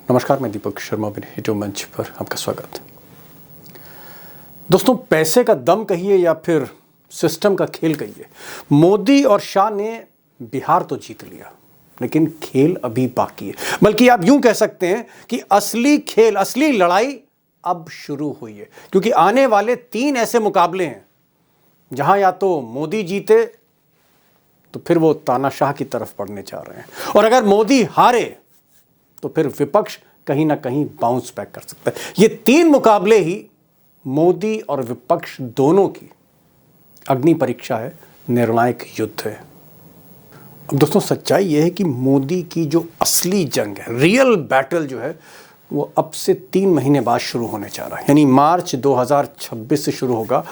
नमस्कार, मैं दीपक शर्मा हिटो मंच पर आपका स्वागत। दोस्तों, पैसे का दम कहिए या फिर सिस्टम का खेल कहिए, मोदी और शाह ने बिहार तो जीत लिया, लेकिन खेल अभी बाकी है। बल्कि आप यूं कह सकते हैं कि असली खेल, असली लड़ाई अब शुरू हुई है, क्योंकि आने वाले 3 ऐसे मुकाबले हैं जहां या तो मोदी जीते तो फिर वो तानाशाह की तरफ बढ़ने जा रहे हैं, और अगर मोदी हारे तो फिर विपक्ष कहीं ना कहीं बाउंस बैक कर सकता है। ये 3 मुकाबले ही मोदी और विपक्ष दोनों की अग्नि परीक्षा है, निर्णायक युद्ध है। अब दोस्तों, सच्चाई यह है कि मोदी की जो असली जंग है, रियल बैटल जो है, वो अब से 3 महीने बाद शुरू होने जा रहा है। यानी मार्च 2026 से शुरू होगा,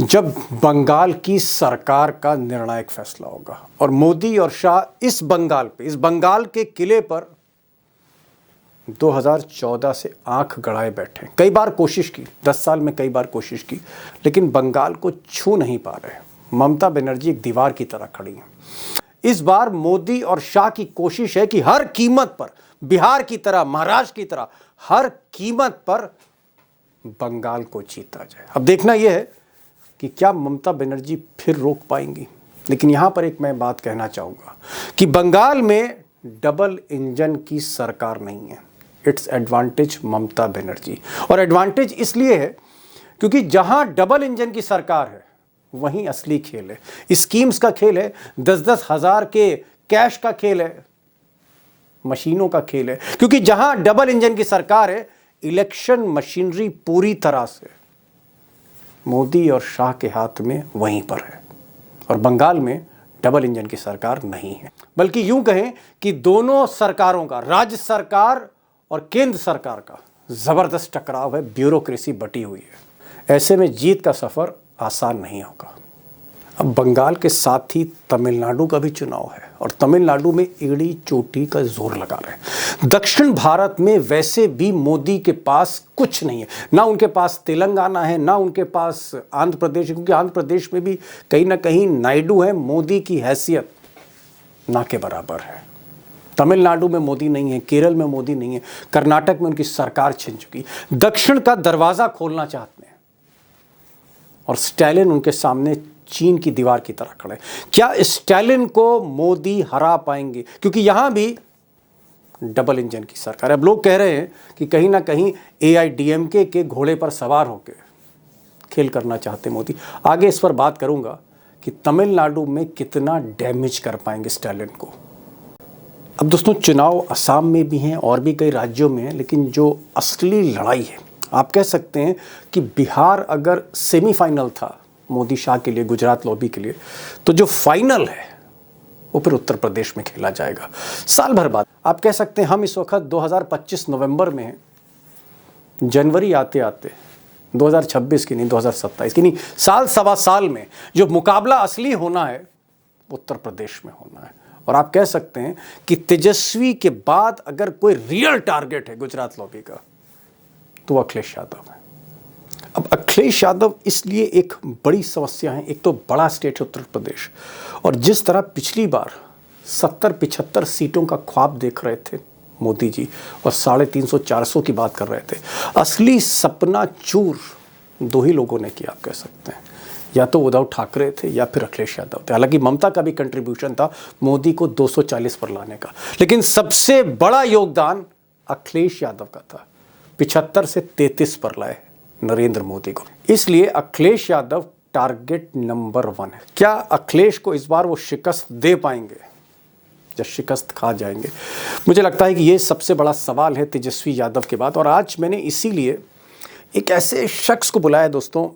जब बंगाल की सरकार का निर्णायक फैसला होगा। और मोदी और शाह इस बंगाल के किले पर 2014 से आंख गड़ाए बैठे। कई बार कोशिश की, 10 साल में कई बार कोशिश की, लेकिन बंगाल को छू नहीं पा रहे। ममता बनर्जी एक दीवार की तरह खड़ी हैं। इस बार मोदी और शाह की कोशिश है कि हर कीमत पर, बिहार की तरह, महाराष्ट्र की तरह, हर कीमत पर बंगाल को जीता जाए। अब देखना यह है कि क्या ममता बनर्जी फिर रोक पाएंगी। लेकिन यहां पर एक मैं बात कहना चाहूंगा कि बंगाल में डबल इंजन की सरकार नहीं है। It's advantage Mamata Banerjee. और एडवांटेज इसलिए है क्योंकि जहां डबल इंजन की सरकार है, वहीं असली खेल है, स्कीम्स का खेल है, 10-10 हजार के कैश का खेल है, मशीनों का खेल है। क्योंकि जहां डबल इंजन की सरकार है, इलेक्शन मशीनरी पूरी तरह से मोदी और शाह के हाथ में वहीं पर है। और बंगाल में डबल इंजन की सरकार नहीं है, बल्कि यूं कहें कि दोनों सरकारों का, राज्य सरकार और केंद्र सरकार का जबरदस्त टकराव है, ब्यूरोक्रेसी बटी हुई है। ऐसे में जीत का सफर आसान नहीं होगा। अब बंगाल के साथ ही तमिलनाडु का भी चुनाव है, और तमिलनाडु में एड़ी चोटी का जोर लगा रहे हैं। दक्षिण भारत में वैसे भी मोदी के पास कुछ नहीं है, ना उनके पास तेलंगाना है, ना उनके पास आंध्र प्रदेश, क्योंकि आंध्र प्रदेश में भी कहीं ना कहीं नायडू है। मोदी की हैसियत ना के बराबर है। तमिलनाडु में मोदी नहीं है, केरल में मोदी नहीं है, कर्नाटक में उनकी सरकार छिन चुकी। दक्षिण का दरवाजा खोलना चाहते हैं, और स्टालिन उनके सामने चीन की दीवार की तरह खड़े। क्या स्टालिन को मोदी हरा पाएंगे? क्योंकि यहां भी डबल इंजन की सरकार है। अब लोग कह रहे हैं कि कहीं ना कहीं AIDMK के घोड़े पर सवार होकर खेल करना चाहते मोदी। आगे इस पर बात करूंगा कि तमिलनाडु में कितना डैमेज कर पाएंगे स्टालिन को। अब दोस्तों, चुनाव असम में भी हैं और भी कई राज्यों में हैं, लेकिन जो असली लड़ाई है, आप कह सकते हैं कि बिहार अगर सेमीफाइनल था मोदी शाह के लिए, गुजरात लॉबी के लिए, तो जो फाइनल है वो फिर उत्तर प्रदेश में खेला जाएगा साल भर बाद। आप कह सकते हैं हम इस वक्त 2025 नवंबर में हैं। जनवरी आते आते 2026 की नहीं, 2027 की नहीं, साल सवा साल में जो मुकाबला असली होना है, उत्तर प्रदेश में होना है। और आप कह सकते हैं कि तेजस्वी के बाद अगर कोई रियल टारगेट है गुजरात लॉबी का, तो अखिलेश यादव है। अब अखिलेश यादव इसलिए एक बड़ी समस्या है। एक तो बड़ा स्टेट है उत्तर प्रदेश, और जिस तरह पिछली बार 70-75 सीटों का ख्वाब देख रहे थे मोदी जी, और 350-400 की बात कर रहे थे, असली सपना चूर 2 ही लोगों ने किया, आप कह सकते हैं। या तो उद्धव ठाकरे थे या फिर अखिलेश यादव थे। हालांकि ममता का भी कंट्रीब्यूशन था मोदी को 240 पर लाने का, लेकिन सबसे बड़ा योगदान अखिलेश यादव का था। 75 से 33 पर लाए नरेंद्र मोदी को। इसलिए अखिलेश यादव टारगेट नंबर 1 है। क्या अखिलेश को इस बार वो शिकस्त दे पाएंगे या शिकस्त खा जाएंगे? मुझे लगता है कि ये सबसे बड़ा सवाल है तेजस्वी यादव के बाद। और आज मैंने इसीलिए एक ऐसे शख्स को बुलाया दोस्तों,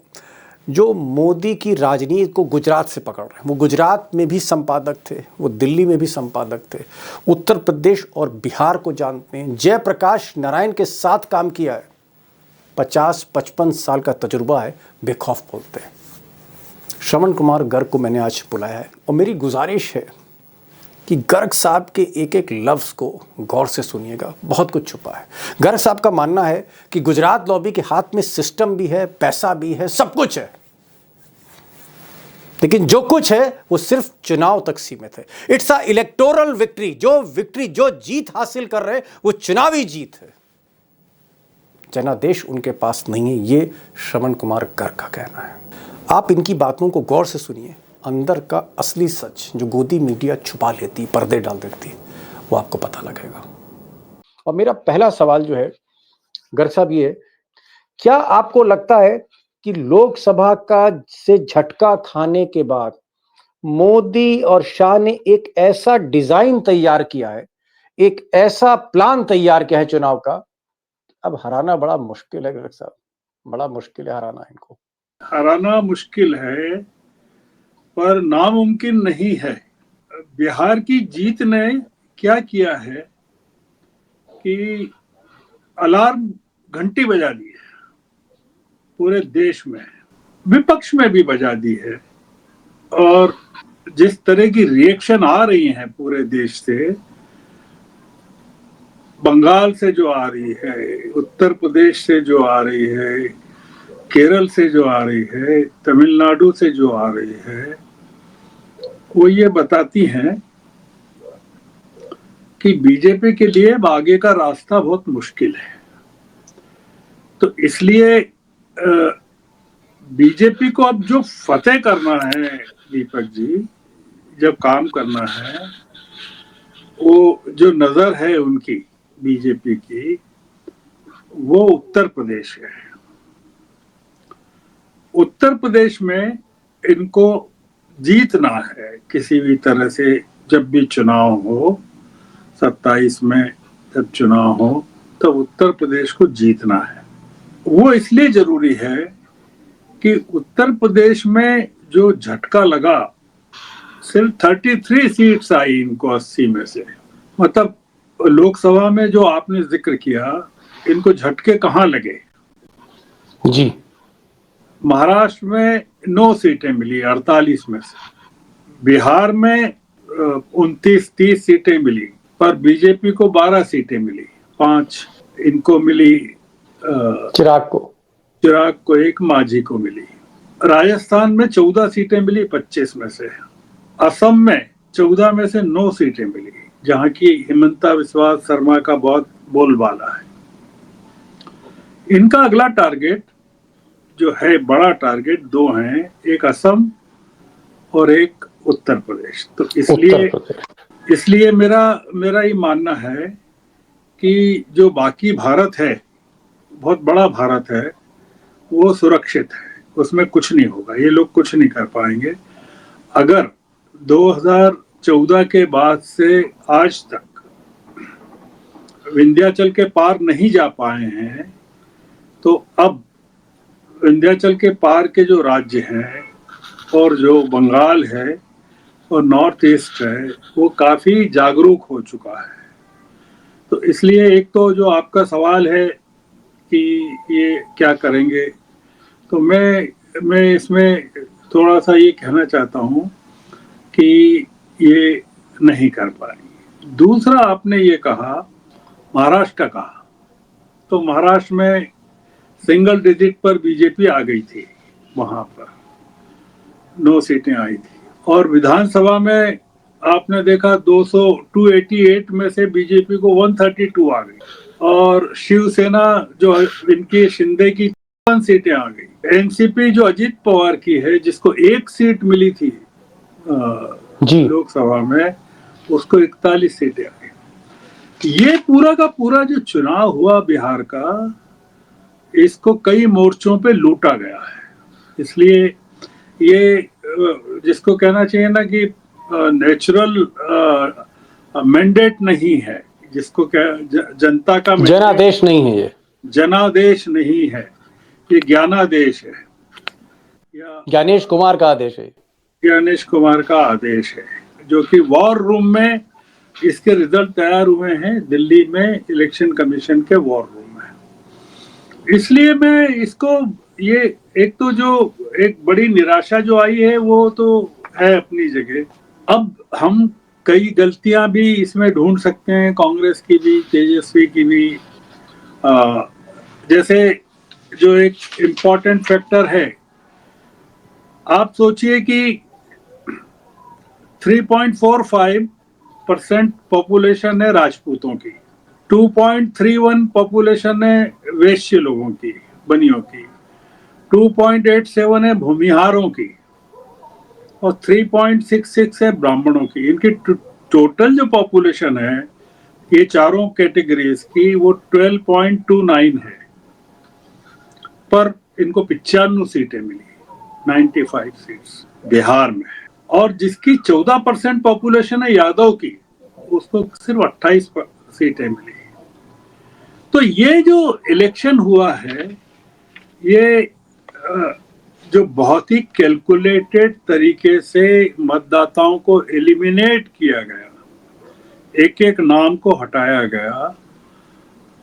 जो मोदी की राजनीति को गुजरात से पकड़ रहे हैं। वो गुजरात में भी संपादक थे, वो दिल्ली में भी संपादक थे, उत्तर प्रदेश और बिहार को जानते हैं। जयप्रकाश नारायण के साथ काम किया है, 50-55 साल का तजुर्बा है, बेखौफ बोलते हैं। श्रवण कुमार गर्ग को मैंने आज बुलाया है, और मेरी गुजारिश है कि गर्ग साहब के एक एक लफ्ज़ को गौर से सुनिएगा। बहुत कुछ छुपा है। गर्ग साहब का मानना है कि गुजरात लॉबी के हाथ में सिस्टम भी है, पैसा भी है, सब कुछ है, लेकिन जो कुछ है वो सिर्फ चुनाव तक सीमित है। It's a electoral victory. जो जीत हासिल कर रहे हैं वो चुनावी जीत है, जनादेश उनके पास नहीं है। ये श्रवण कुमार गर्ग का कहना है। आप इनकी बातों को गौर से सुनिए। अंदर का असली सच जो गोदी मीडिया छुपा लेती, पर्दे डाल देती, वो आपको पता लगेगा। और मेरा पहला सवाल जो है गर्ग साहब ये है, क्या आपको लगता है कि लोकसभा का से झटका खाने के बाद मोदी और शाह ने एक ऐसा डिजाइन तैयार किया है, एक ऐसा प्लान तैयार किया है चुनाव का, अब हराना बड़ा मुश्किल है गर्ग साहब, बड़ा मुश्किल है हराना इनको। हराना मुश्किल है पर नामुमकिन नहीं है। बिहार की जीत ने क्या किया है कि अलार्म घंटी बजा दी है पूरे देश में, विपक्ष में भी बजा दी है। और जिस तरह की रिएक्शन आ रही है पूरे देश से, बंगाल से जो आ रही है, उत्तर प्रदेश से जो आ रही है, केरल से जो आ रही है, तमिलनाडु से जो आ रही है, वो ये बताती हैं कि बीजेपी के लिए अब आगे का रास्ता बहुत मुश्किल है। तो इसलिए बीजेपी को अब जो फतेह करना है दीपक जी, जब काम करना है, वो जो नजर है उनकी बीजेपी की, वो उत्तर प्रदेश है। उत्तर प्रदेश में इनको जीतना है किसी भी तरह से। जब भी चुनाव हो, 27 में जब चुनाव हो, तब उत्तर प्रदेश को जीतना है। वो इसलिए जरूरी है कि उत्तर प्रदेश में जो झटका लगा, सिर्फ 33 सीट्स आई इनको 80 में से। मतलब लोकसभा में जो आपने जिक्र किया, इनको झटके कहाँ लगे जी। महाराष्ट्र में 9 सीटें मिली 48 में से, बिहार में 29-30 सीटें मिली, पर बीजेपी को 12 सीटें मिली, 5 इनको मिली, चिराग को 1 मांझी को मिली। राजस्थान में 14 सीटें मिली 25 में से। असम में 14 में से 9 सीटें मिली, जहां की हिमंता बिस्वा शर्मा का बहुत बोलबाला है। इनका अगला टारगेट जो है, बड़ा टारगेट 2 हैं, एक असम और एक उत्तर प्रदेश। तो इसलिए मेरा ये मानना है कि जो बाकी भारत है, बहुत बड़ा भारत है, वो सुरक्षित है, उसमें कुछ नहीं होगा, ये लोग कुछ नहीं कर पाएंगे। अगर 2014 के बाद से आज तक विंध्याचल के पार नहीं जा पाए हैं, तो अब विंध्याचल के पार के जो राज्य हैं और जो बंगाल है और नॉर्थ ईस्ट है, वो काफी जागरूक हो चुका है। तो इसलिए एक तो जो आपका सवाल है कि ये क्या करेंगे, तो मैं इसमें थोड़ा सा ये कहना चाहता हूँ कि ये नहीं कर पाएंगे। दूसरा, आपने ये कहा महाराष्ट्र का कहा, तो महाराष्ट्र में सिंगल डिजिट पर बीजेपी आ गई थी, वहां पर 9 सीटें आई थी। और विधानसभा में आपने देखा 288 में से बीजेपी को 132 आ गई, और शिवसेना जो इनकी शिंदे की 1 सीटें आ गई। एनसीपी जो अजीत पवार की है, जिसको 1 सीट मिली थी लोकसभा में, उसको 41 सीटें आ गई। ये पूरा का पूरा जो चुनाव हुआ बिहार का, इसको कई मोर्चों पे लूटा गया है। इसलिए ये जिसको कहना चाहिए ना कि नेचुरल मैंडेट नहीं है, जिसको जनता का जनादेश नहीं है, ये जनादेश नहीं है, ये ज्ञानादेश है, या ज्ञानेश कुमार का आदेश है। ज्ञानेश कुमार का आदेश है, जो कि वॉर रूम में इसके रिजल्ट तैयार हुए हैं, दिल्ली में इलेक्शन कमीशन के वॉर रूम में। इसलिए मैं इसको, ये एक तो जो एक बड़ी निराशा जो आई है, वो तो है अपनी जगह। अब हम कई गलतियां भी इसमें ढूंढ सकते हैं, कांग्रेस की भी, तेजस्वी की भी। जैसे जो एक इम्पॉर्टेंट फैक्टर है, आप सोचिए कि 3.45% पॉपुलेशन है राजपूतों की, 2.31 पॉपुलेशन है वैश्य लोगों की, बनियों की, 2.87 है भूमिहारों की और 3.66 है ब्राह्मणों की। इनकी टोटल जो पॉपुलेशन है ये चारों कैटेगरीज की वो 12.29 है, पर इनको 95 सीटें मिली, 95 सीट्स बिहार में। और जिसकी 14% पॉपुलेशन है यादव की, उसको सिर्फ 28 सीटें मिली। तो ये जो इलेक्शन हुआ है ये जो बहुत ही कैलकुलेटेड तरीके से मतदाताओं को एलिमिनेट किया गया, एक एक नाम को हटाया गया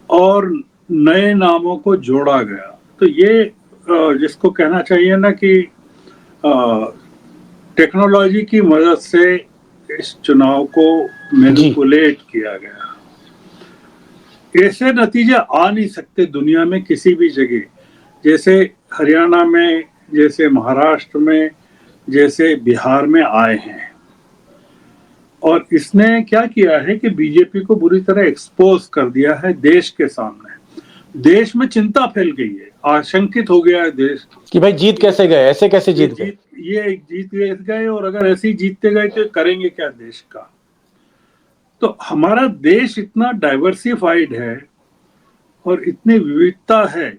और नए नामों को जोड़ा गया। तो ये जिसको कहना चाहिए ना कि टेक्नोलॉजी की मदद से इस चुनाव को मैनिपुलेट किया गया। ऐसे नतीजे आ नहीं सकते दुनिया में किसी भी जगह, जैसे हरियाणा में, जैसे महाराष्ट्र में, जैसे बिहार में आए हैं। और इसने क्या किया है कि बीजेपी को बुरी तरह एक्सपोज कर दिया है देश के सामने। देश में चिंता फैल गई है, आशंकित हो गया है देश कि भाई जीत कैसे गए, ऐसे कैसे जीत गए, ये जीत गए और अगर ऐसे ही जीतते गए तो करेंगे क्या देश का। तो हमारा देश इतना डाइवर्सिफाइड है और इतनी विविधता है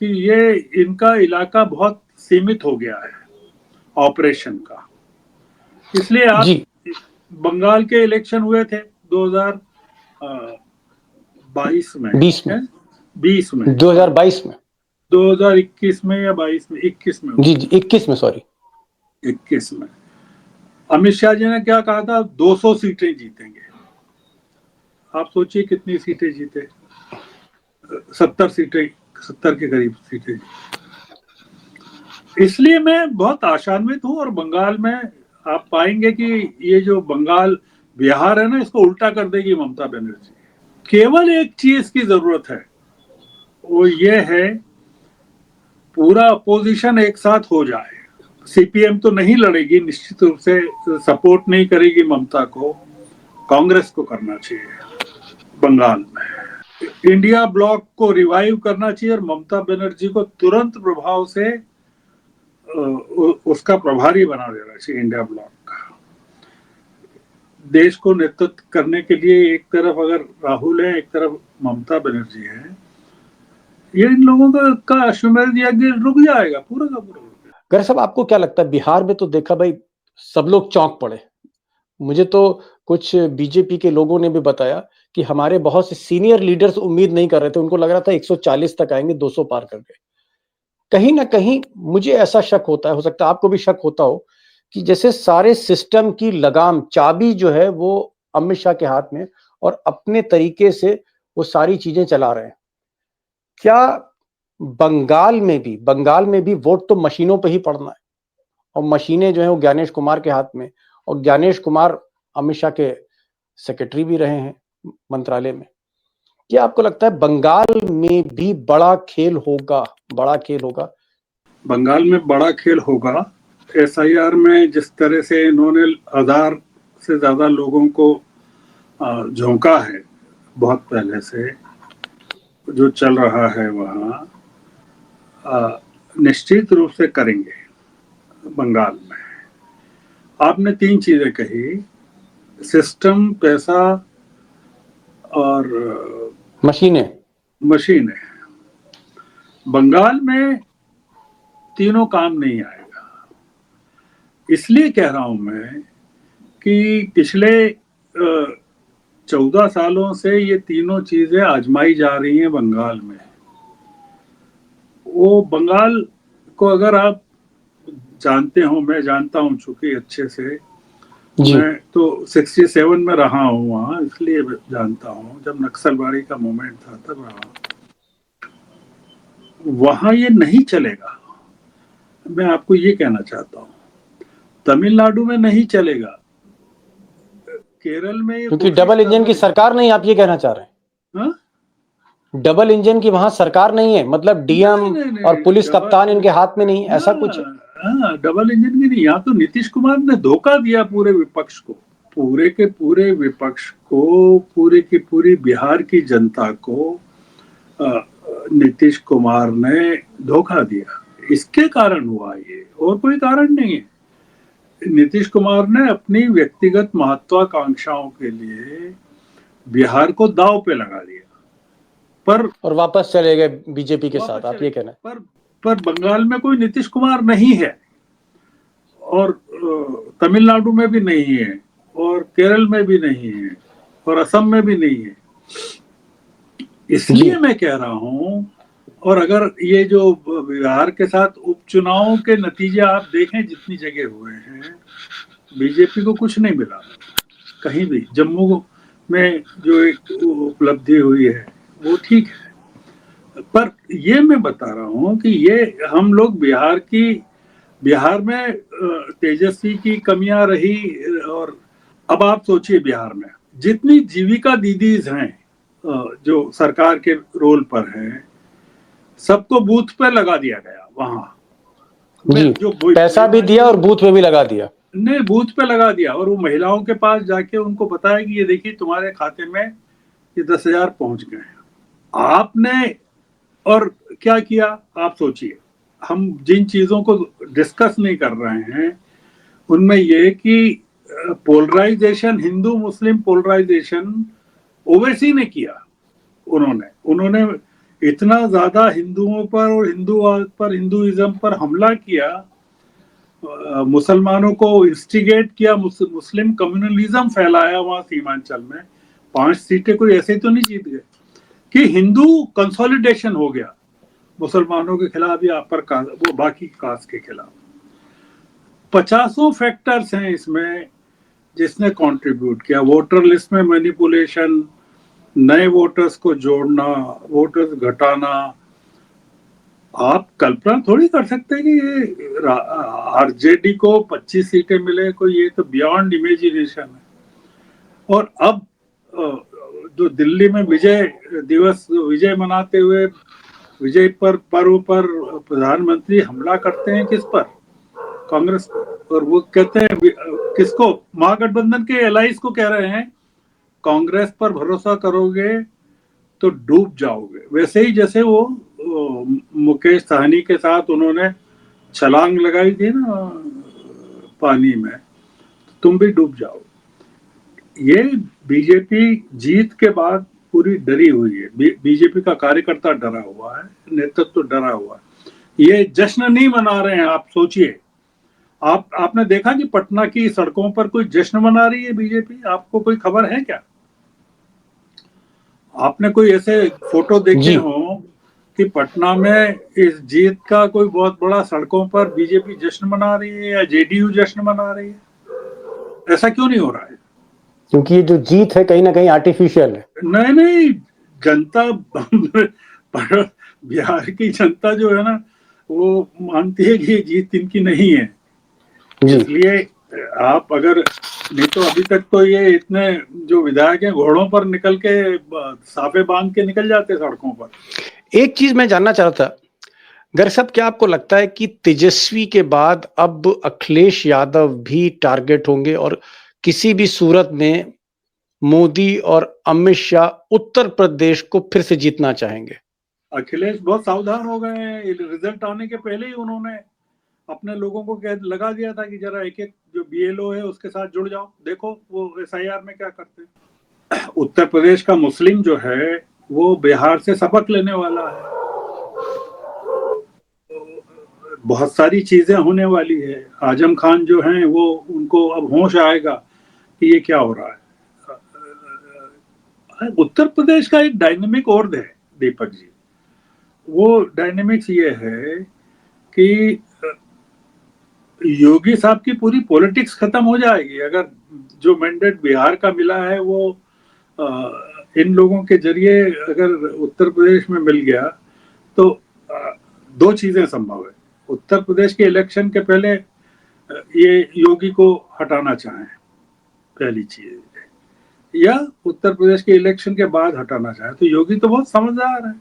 कि ये इनका इलाका बहुत सीमित हो गया है ऑपरेशन का। इसलिए आप बंगाल के इलेक्शन हुए थे 2022 में, 20 में 2022 में, 2021 में या 22 में, 21 में, जी 21 में, सॉरी 21 में अमित शाह जी ने क्या कहा था, 200 सीटें जीतेंगे। आप सोचिए कितनी सीटें जीते, 70 सीटें, 70 के करीब सीटें। इसलिए मैं बहुत आशान्वित हूं। और बंगाल में आप पाएंगे कि ये जो बंगाल बिहार है ना, इसको उल्टा कर देगी ममता बनर्जी। केवल एक चीज की जरूरत है, वो ये है पूरा अपोजिशन एक साथ हो जाए। सीपीएम तो नहीं लड़ेगी, निश्चित रूप से सपोर्ट नहीं करेगी ममता को, कांग्रेस को करना चाहिए बंगाल में। इंडिया ब्लॉक को रिवाइव करना चाहिए और ममता बनर्जी को तुरंत प्रभाव से उसका प्रभारी बना देना चाहिए इंडिया ब्लॉक का। देश को नेतृत्व करने के लिए एक तरफ अगर राहुल है, एक तरफ ममता बनर्जी है, ये इन लोगों का अश्वमेध यज्ञ रुक जाएगा पूरा का पूरा। गर साहब, आपको क्या लगता है, बिहार में तो देखा भाई सब लोग चौंक पड़े। मुझे तो कुछ बीजेपी के लोगों ने भी बताया कि हमारे बहुत से सीनियर लीडर्स उम्मीद नहीं कर रहे थे, उनको लग रहा था 140 तक आएंगे, 200 पार कर गए। कहीं ना कहीं मुझे ऐसा शक होता है, हो सकता है आपको भी शक होता हो, कि जैसे सारे सिस्टम की लगाम, चाबी जो है वो अमित शाह के हाथ में, और अपने तरीके से वो सारी चीजें चला रहे हैं। क्या बंगाल में भी वोट तो मशीनों पे ही पड़ना है, और मशीनें जो है वो ज्ञानेश कुमार के हाथ में, और ज्ञानेश कुमार अमित शाह के सेक्रेटरी भी रहे हैं मंत्रालय में। क्या आपको लगता है बंगाल में भी बड़ा खेल होगा? बंगाल में बड़ा खेल होगा। एसआईआर में जिस तरह से इन्होंने 1000 से ज्यादा लोगों को झोंका है, बहुत पहले से जो चल रहा है वहाँ, निश्चित रूप से करेंगे बंगाल में। आपने 3 चीजें कही, सिस्टम, पैसा और मशीनें। बंगाल में तीनों काम नहीं आएगा। इसलिए कह रहा हूं मैं कि पिछले 14 सालों से ये तीनों चीजें आजमाई जा रही हैं बंगाल में। वो बंगाल को अगर आप जानते हो, मैं जानता हूं चूंकि अच्छे से, मैं तो 67 में रहा हूं वहां, इसलिए जानता हूं। जब नक्सलवाड़ी का मूवमेंट था तब रहा। वहां ये नहीं चलेगा, मैं आपको ये कहना चाहता हूं। तमिलनाडु में नहीं चलेगा, केरल में, क्योंकि डबल इंजन की सरकार नहीं, आप ये कहना चाह रहे हैं? हाँ? डबल इंजन की वहां सरकार नहीं है, मतलब डीएम और पुलिस कप्तान इनके हाथ में नहीं, ऐसा कुछ? हाँ, डबल इंजन की नहीं, यहाँ तो नीतीश कुमार ने धोखा दिया पूरे विपक्ष को, पूरे के पूरे विपक्ष को, पूरे की पूरी बिहार की जनता को नीतीश कुमार ने धोखा दिया। इसके कारण हुआ ये, और कोई कारण नहीं है। नीतीश कुमार ने अपनी व्यक्तिगत महत्वाकांक्षाओं के लिए बिहार को दांव पे लगा दिया, पर और वापस चले गए बीजेपी के साथ, आप ये कहना। पर बंगाल में कोई नीतीश कुमार नहीं है, और तमिलनाडु में भी नहीं है, और केरल में भी नहीं है, और असम में भी नहीं है। इसलिए मैं कह रहा हूं, और अगर ये जो बिहार के साथ उपचुनावों के नतीजे आप देखें, जितनी जगह हुए हैं, बीजेपी को कुछ नहीं मिला कहीं भी। जम्मू में जो एक उपलब्धि हुई है वो ठीक है, पर ये मैं बता रहा हूं कि ये हम लोग बिहार में तेजस्वी की कमियां रही। और अब आप सोचिए, बिहार में जितनी जीविका दीदीज हैं जो सरकार के रोल पर हैं, सबको बूथ पे लगा दिया गया वहां जी, जो पैसा भी दिया और बूथ पे भी लगा दिया। ने बूथ पे लगा दिया, और वो महिलाओं के पास जाके उनको बताया कि ये देखिए तुम्हारे खाते में ये 10,000 पहुंच गए हैं। आपने और क्या किया आप सोचिए। हम जिन चीजों को डिस्कस नहीं कर रहे हैं उनमें ये कि पोलराइजेशन, हिंदू मुस्लिम पोलराइजेशन ओवैसी ने किया। उन्होंने इतना ज्यादा हिंदुओं पर और हिंदूवाद पर, हिंदुइज्म पर हमला किया, मुसलमानों को इंस्टिगेट किया, मुस्लिम कम्युनलिज्म फैलाया वहां सीमांचल में। 5 सीटें कोई ऐसे तो नहीं जीत गए कि हिंदू कंसोलिडेशन हो गया मुसलमानों के खिलाफ या अपर कास्ट, वो बाकी कास्ट के खिलाफ। 50 फैक्टर्स हैं इसमें जिसने कंट्रीब्यूट किया। वोटर लिस्ट में मैनिपुलेशन, नए वोटर्स को जोड़ना, वोटर्स घटाना। आप कल्पना थोड़ी कर सकते हैं कि ये आरजेडी को 25 सीटें मिले, कोई ये तो बियॉन्ड इमेजिनेशन है। और अब जो दिल्ली में विजय मनाते हुए विजय पर्व पर प्रधानमंत्री हमला करते हैं किस पर? कांग्रेस पर। और वो कहते हैं किसको? महागठबंधन के एलाइज को कह रहे हैं कांग्रेस पर भरोसा करोगे तो डूब जाओगे। वैसे ही जैसे वो मुकेश सहनी के साथ उन्होंने छलांग लगाई थी ना पानी में, तुम भी डूब जाओ। ये बीजेपी जीत के बाद पूरी डरी हुई है। बीजेपी का कार्यकर्ता डरा हुआ है, नेतृत्व डरा हुआ है। ये जश्न नहीं मना रहे हैं। आप सोचिए, आपने देखा कि पटना की सड़कों पर कोई जश्न मना रही है बीजेपी? आपको कोई खबर है क्या? आपने कोई ऐसे फोटो देखे हो कि पटना में इस जीत का कोई बहुत बड़ा सड़कों पर बीजेपी जश्न मना रही है या जेडीयू जश्न मना रही है? ऐसा क्यों नहीं हो रहा है? क्योंकि ये जो जीत है कहीं ना कहीं आर्टिफिशियल है। नहीं, जनता बिहार की जनता जो है ना, वो मानती है कि ये जीत इनकी नहीं है। इसलिए आप अगर नहीं तो अभी तक तो ये इतने जो विधायक हैं घोड़ों पर निकल के साफे बांध के निकल जाते सड़कों पर। एक चीज मैं जानना चाह रहा था गर्ग साहब, क्या आपको लगता है कि तेजस्वी के बाद अब अखिलेश यादव भी टारगेट होंगे और किसी भी सूरत में मोदी और अमित शाह उत्तर प्रदेश को फिर से जीतना चाहेंगे? अखिलेश बहुत सावधान हो गए हैं। रिजल्ट आने के पहले ही उन्होंने अपने लोगों को लगा दिया था कि जरा एक एक जो बीएलओ है उसके साथ जुड़ जाओ, देखो वो एसआईआर में क्या करते हैं। उत्तर प्रदेश का मुस्लिम जो है वो बिहार से सबक लेने वाला है। बहुत सारी चीजें होने वाली है। आजम खान जो हैं वो, उनको अब होश आएगा कि ये क्या हो रहा है। उत्तर प्रदेश का एक डायनेमिक और है दीपक जी। वो डायनेमिक्स ये है कि योगी साहब की पूरी पॉलिटिक्स खत्म हो जाएगी अगर जो मैंडेट बिहार का मिला है वो इन लोगों के जरिए अगर उत्तर प्रदेश में मिल गया तो 2 चीजें संभव है। उत्तर प्रदेश के इलेक्शन के पहले ये योगी को हटाना चाहें, पहली चीज, या उत्तर प्रदेश के इलेक्शन के बाद हटाना चाहें। तो योगी तो बहुत समझदार है।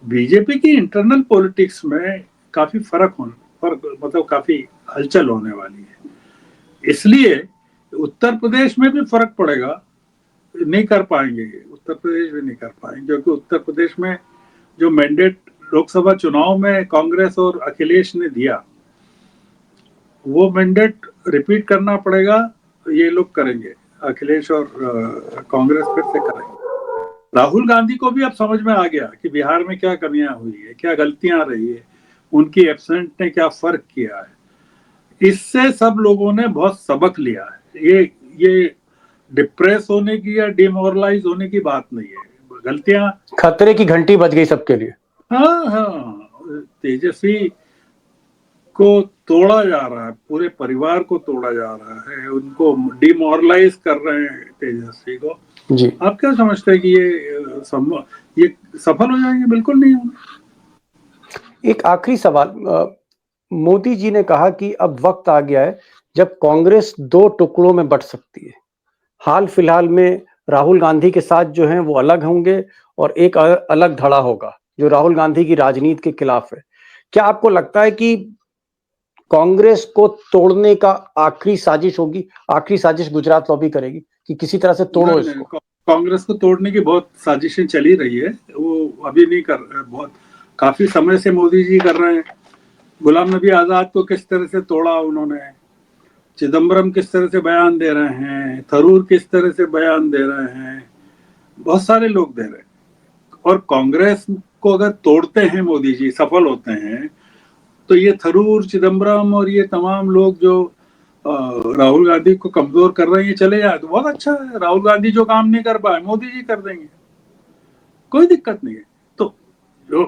बीजेपी की इंटरनल पॉलिटिक्स में काफी फर्क फर्क मतलब काफी हलचल होने वाली है। इसलिए उत्तर प्रदेश में भी फर्क पड़ेगा, नहीं कर पाएंगे, उत्तर प्रदेश भी नहीं कर पाएंगे, क्योंकि उत्तर प्रदेश में जो मैंडेट लोकसभा चुनाव में कांग्रेस और अखिलेश ने दिया, वो मैंडेट रिपीट करना पड़ेगा। ये लोग करेंगे, अखिलेश और कांग्रेस फिर से करेंगे। राहुल गांधी को भी अब समझ में आ गया कि बिहार में क्या कमियां हुई है, क्या गलतियां रही है, उनकी एब्सेंट ने क्या फर्क किया है। इससे सब लोगों ने बहुत सबक लिया है। ये डिप्रेस होने की या डिमोरलाइज होने की बात नहीं है, गलतियां, खतरे की घंटी बज गई सबके लिए। हाँ हाँ, तेजस्वी को तोड़ा जा रहा है, पूरे परिवार को तोड़ा जा रहा है, उनको डिमोरलाइज कर रहे हैं तेजस्वी को। जी, आप क्या समझते हैं कि ये सफल हो जाएंगे? बिल्कुल नहीं होंगे। एक आखिरी सवाल, मोदी जी ने कहा कि अब वक्त आ गया है जब कांग्रेस दो टुकड़ों में बंट सकती है। हाल फिलहाल में राहुल गांधी के साथ जो हैं वो अलग होंगे और एक अलग धड़ा होगा जो राहुल गांधी की राजनीति के खिलाफ है। क्या आपको लगता है कि कांग्रेस को तोड़ने का आखिरी साजिश होगी, आखिरी साजिश गुजरात लॉबी करेगी कि किसी तरह से तोड़ो नहीं, इसको? कांग्रेस को तोड़ने की बहुत साजिशें चली रही है, वो अभी नहीं कर रहे, बहुत काफी समय से मोदी जी कर रहे हैं। गुलाम नबी आजाद को किस तरह से तोड़ा उन्होंने, चिदम्बरम किस तरह से बयान दे रहे हैं, थरूर किस तरह से बयान दे रहे हैं, बहुत सारे लोग दे रहे हैं। और कांग्रेस को अगर तोड़ते हैं मोदी जी, सफल होते हैं, तो ये थरूर, चिदम्बरम और ये तमाम लोग जो राहुल गांधी को कमजोर कर रहे हैं, ये चले जाए तो बहुत अच्छा है। राहुल गांधी जो काम नहीं कर पाए, मोदी जी कर देंगे, कोई दिक्कत नहीं है। तो जो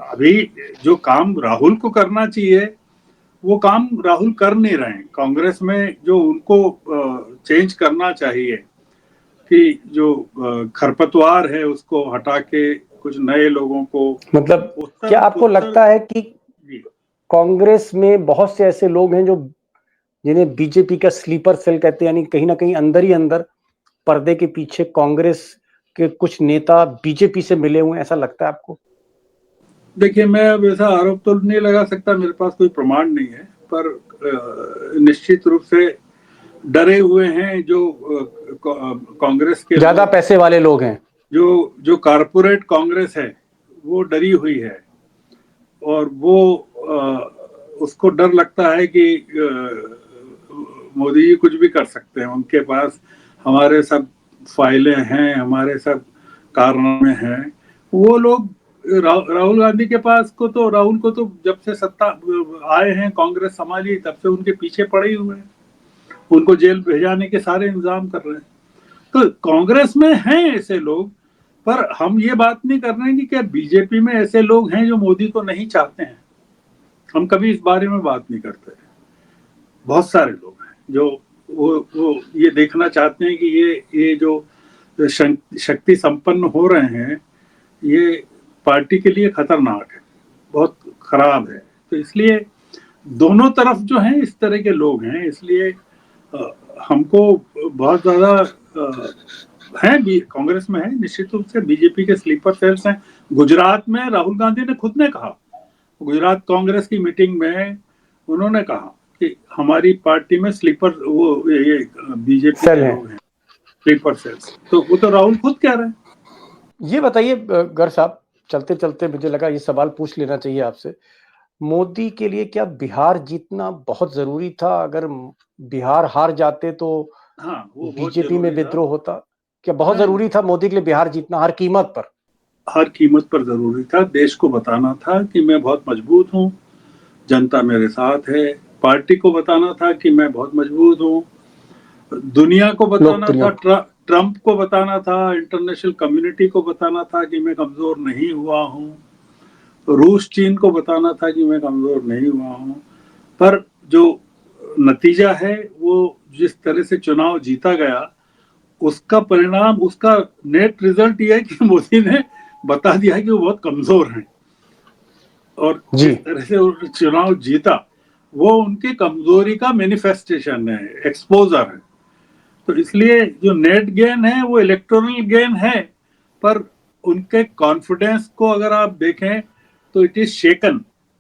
अभी जो काम राहुल को करना चाहिए, वो काम राहुल कर नहीं रहे हैं। कांग्रेस में जो उनको चेंज करना चाहिए कि जो खरपतवार है उसको हटा के कुछ नए लोगों को, मतलब क्या आपको लगता है कि कांग्रेस में बहुत से ऐसे लोग हैं जो जिन्हें बीजेपी का स्लीपर सेल कहते हैं, यानी कहीं ना कहीं अंदर ही अंदर पर्दे के पीछे कांग्रेस के कुछ नेता बीजेपी से मिले हुए हैं, ऐसा लगता है आपको? देखिए, मैं अब ऐसा आरोप तो नहीं लगा सकता, मेरे पास कोई प्रमाण नहीं है, पर निश्चित रूप से डरे हुए हैं जो कांग्रेस के ज्यादा पैसे वाले लोग हैं, जो कारपोरेट कांग्रेस है वो डरी हुई है। और वो उसको डर लगता है कि मोदी जी कुछ भी कर सकते हैं, उनके पास हमारे सब फाइलें हैं, हमारे सब कारनामे हैं। वो लोग राहुल गांधी के पास को तो, राहुल को तो जब से सत्ता आए हैं, कांग्रेस संभाली, तब से उनके पीछे पड़े हुए हैं, उनको जेल भेजाने के सारे इंतजाम कर रहे हैं। तो कांग्रेस में हैं ऐसे लोग, पर हम ये बात नहीं कर रहे हैं कि क्या बीजेपी में ऐसे लोग हैं जो मोदी को नहीं चाहते हैं। हम कभी इस बारे में बात नहीं करते। बहुत सारे लोग हैं जो वो ये देखना चाहते हैं कि ये जो शक्ति संपन्न हो रहे हैं, ये पार्टी के लिए खतरनाक है, बहुत खराब है। तो इसलिए दोनों तरफ जो है इस तरह के लोग हैं, इसलिए हमको बहुत ज्यादा है भी कांग्रेस में है, निश्चित रूप से बीजेपी के स्लीपर सेल्स हैं। गुजरात में राहुल गांधी ने खुद ने कहा, गुजरात कांग्रेस की मीटिंग में उन्होंने कहा कि हमारी पार्टी में स्लीपर वो ये बीजेपी के लोग हैं, स्लीपर सेल्स। तो वो तो राहुल खुद कह रहे हैं। ये बताइए गर साहब, चलते चलते मुझे लगा ये सवाल पूछ लेना चाहिए आपसे। मोदी के लिए क्या बिहार जीतना बहुत जरूरी था? अगर बिहार हार जाते तो हाँ, वो बीजेपी में विद्रोह होता? क्या बहुत नहीं, जरूरी था मोदी के लिए बिहार जीतना हर कीमत पर? हर कीमत पर जरूरी था। देश को बताना था कि मैं बहुत मजबूत हूँ, जनता मेरे साथ है। पार्टी को बताना था कि मैं बहुत मजबूत हूँ। दुनिया को बताना था, ट्रंप को बताना था, इंटरनेशनल कम्युनिटी को बताना था कि मैं कमजोर नहीं हुआ हूँ। रूस चीन को बताना था कि मैं कमजोर नहीं हुआ हूँ। पर जो नतीजा है, वो जिस तरह से चुनाव जीता गया, उसका परिणाम, उसका नेट रिजल्ट ये है कि मोदी ने बता दिया कि वो बहुत कमजोर हैं। और जिस तरह से उन्होंने चुनाव जीता, वो उनकी कमजोरी का मैनिफेस्टेशन है, एक्सपोजर है। तो इसलिए जो नेट गेन है वो इलेक्टोरल गेन है, पर उनके कॉन्फिडेंस को अगर आप देखें तो इट इज शेकन।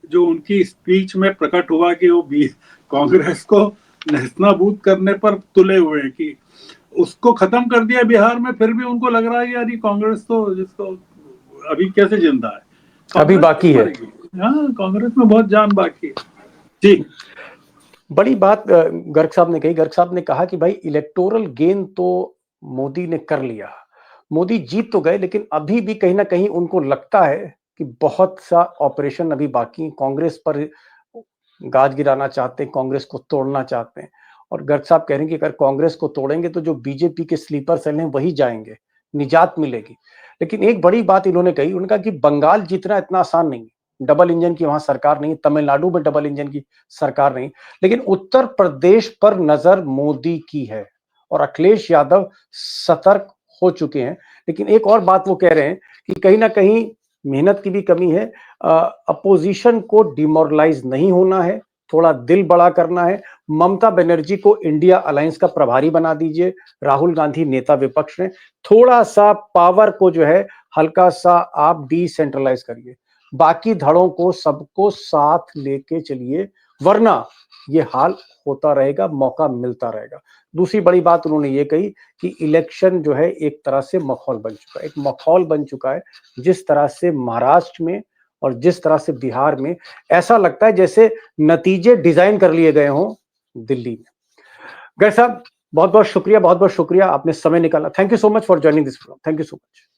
जो उनकी स्पीच में प्रकट हुआ कि वो कांग्रेस को नेस्तनाबूद करने पर तुले हुए हैं, कि उसको खत्म कर दिया बिहार में, फिर भी उनको लग रहा है यार ये कांग्रेस तो जिसको अभी कैसे जिंदा है, अभी बाकी है। हाँ, कांग्रेस में बहुत जान बाकी है जी। बड़ी बात गर्ग साहब ने कही। गर्ग साहब ने कहा कि भाई इलेक्टोरल गेन तो मोदी ने कर लिया, मोदी जीत तो गए, लेकिन अभी भी कहीं ना कहीं उनको लगता है कि बहुत सा ऑपरेशन अभी बाकी, कांग्रेस पर गाज गिराना चाहते हैं, कांग्रेस को तोड़ना चाहते हैं। और गर्ग साहब कह रहे हैं कि अगर कांग्रेस को तोड़ेंगे तो जो बीजेपी के स्लीपर सेल हैं वही जाएंगे, निजात मिलेगी। लेकिन एक बड़ी बात इन्होंने कही, उन्होंने कहा कि बंगाल जीतना इतना आसान नहीं है, डबल इंजन की वहां सरकार नहीं, तमिलनाडु में डबल इंजन की सरकार नहीं, लेकिन उत्तर प्रदेश पर नजर मोदी की है और अखिलेश यादव सतर्क हो चुके हैं। लेकिन एक और बात वो कह रहे हैं कि कहीं ना कहीं मेहनत की भी कमी है, अपोजिशन को डिमोरलाइज नहीं होना है, थोड़ा दिल बड़ा करना है। ममता बनर्जी को इंडिया अलायंस का प्रभारी बना दीजिए, राहुल गांधी नेता विपक्ष ने, थोड़ा सा पावर को जो है हल्का सा आप डिसेंट्रलाइज करिए, बाकी धड़ों को सबको साथ लेके चलिए, वरना ये हाल होता रहेगा, मौका मिलता रहेगा। दूसरी बड़ी बात उन्होंने ये कही कि इलेक्शन जो है एक तरह से माहौल बन चुका है, एक माहौल बन चुका है, जिस तरह से महाराष्ट्र में और जिस तरह से बिहार में, ऐसा लगता है जैसे नतीजे डिजाइन कर लिए गए हों दिल्ली में। गर्ग साहब बहुत बहुत शुक्रिया, बहुत बहुत शुक्रिया, आपने समय निकाला। Thank you so much for joining this programme. Thank you so much.